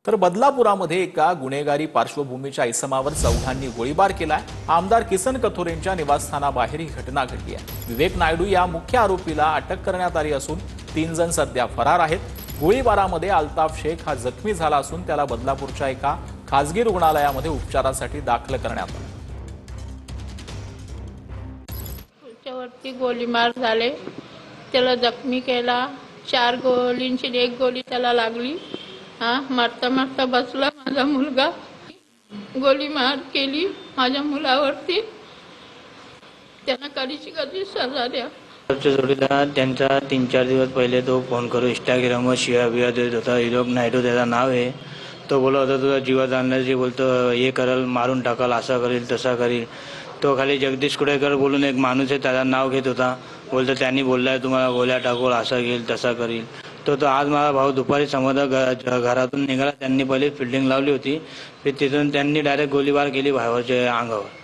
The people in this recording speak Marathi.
तर बदलापुरामध्ये एका गुन्हेगारी पार्श्वभूमीच्या इसमावर चौघांनी गोळीबार केलाय। आमदार किसन कथोरेंच्या निवासस्थानाबाहेर ही घटना घडली आहे। विवेक नायडू या मुख्य आरोपीला अटक करण्यात आली असून 3 जण सध्या फरार आहेत। गोळीबारामध्ये अल्ताफ शेख हा जखमी झाला असून त्याला बदलापूरच्या एका खासगी रुग्णालयामध्ये उपचारासाठी दाखल करण्यात आले। त्याच्यावरती गोळीबार झाले, त्याला जखमी केला। 4 गोळींची 1 गोळी त्याला लागली। मारता मारता बसला माझा मुलगा। गोळी मार केली माझ्या मुलावरती। त्यांना कधी सजा द्या। जोडीदार त्यांचा 3-4 दिवस पहिले तो फोन करून इंस्टाग्रामवर शिव्या बिया देत होता। विवेक नायडू त्याचं नाव आहे। तो बोलत होता तुझा जीवा जाण्याची, बोलतो हे करल, मारून टाकाल, असा करील तसा करील। तो खाली जगदीश कुडेकर बोलून एक माणूस आहे, त्याचं नाव घेत होता। बोलतो त्यांनी बोललाय तुम्हाला गोळ्या टाकूल, असा घेईल तसा करील। तो आज माझा भाऊ दुपारी समोर घरातून निघाला। त्यांनी पहिले फिल्डिंग लावली होती, तिथून त्यांनी डायरेक्ट गोळीबार केली भावाच्या अंगावर।